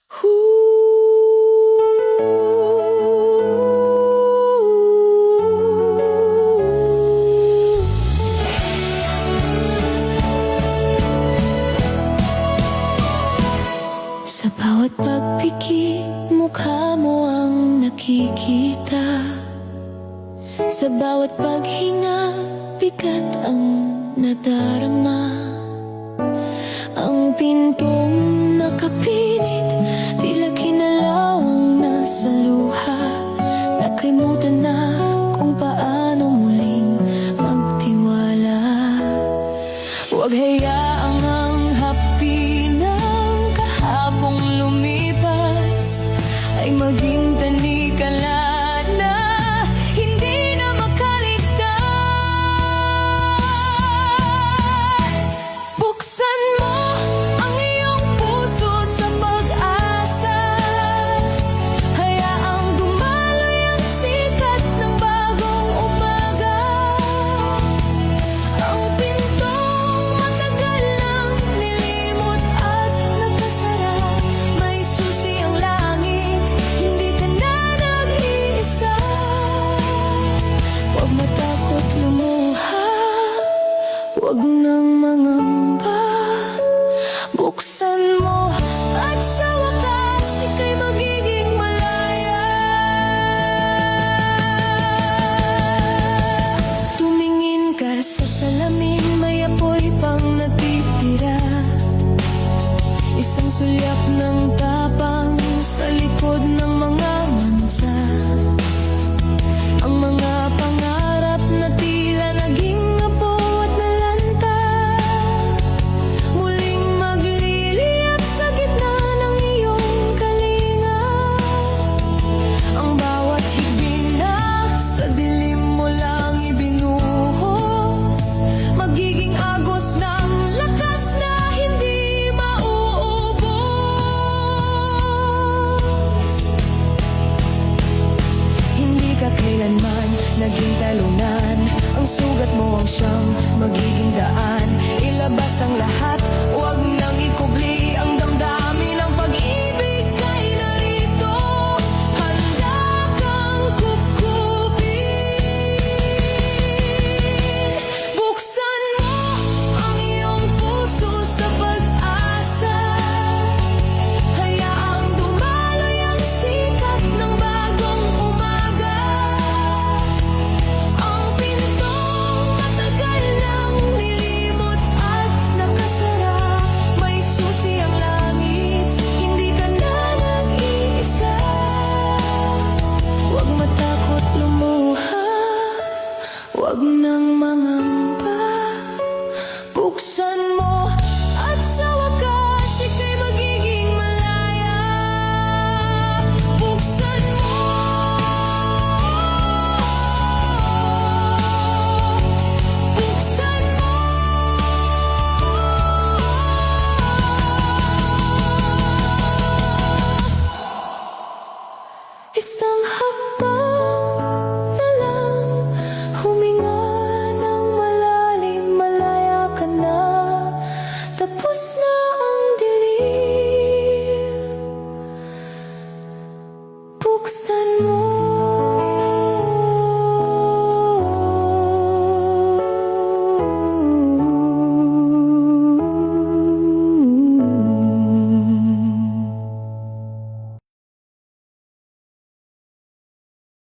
Sa bawat pagpiki, mukha mo ang nakikita. Sa bawat paghinga, bigat ang nadarama. Ang pintong nakapilit, tila kinalawang nasa luha. Nakalimutan na kung paano muling magtiwala. Huwag hayaang ang hapdi ng kahapong lumipas ay maging tanikala na hindi na makaligtas. Buksan mo ang iyong puso sa pag-asa. Hayaang dumaloy ang sikat ng bagong umaga. Ang pintong matagal nang nilimot at nakasara, may susi ang langit, hindi ka na nag-iisa. Huwag matakot lumuha, huwag nang mangamba. Buksan mo at sa wakas ika'y magiging malaya. Tumingin ka sa salamin, may apoy pang natitira. Isang sulyap ng tapang sa likod ng mga mansa. Ang mga pangarap na tila naging apo at nalanta, muling magliliyap sa gitna ng iyong kalinga. Ang bawat higbing na sa dilim mo lang ibinuhos, magiging agos ng lakas na hindi mauubos. Hindi ka kailanman naging talunan, ang sugat mo ang siyang magiging daan. Ilabas ang lahat, huwag nang ikubli ang damdamin. Ang pag-ibig ay narito, handa kang kupkupin. Buksan mo ang iyong puso sa pag-asa. Hayaang dumaloy ang sikat ng bagong umaga. Ang pintong matagal nang nilimot at nakasara, may susi ang langit, hindi ka na nag-iisa. Huwag matakot lumuha, huwag nang mangamba. Buksan mo at sa wakas ika'y magiging malaya. Buksan mo. Buksan mo. Isang hakbang na lang, huminga ng malalim, malaya ka na. Tapos na ang dilim. Buksan mo.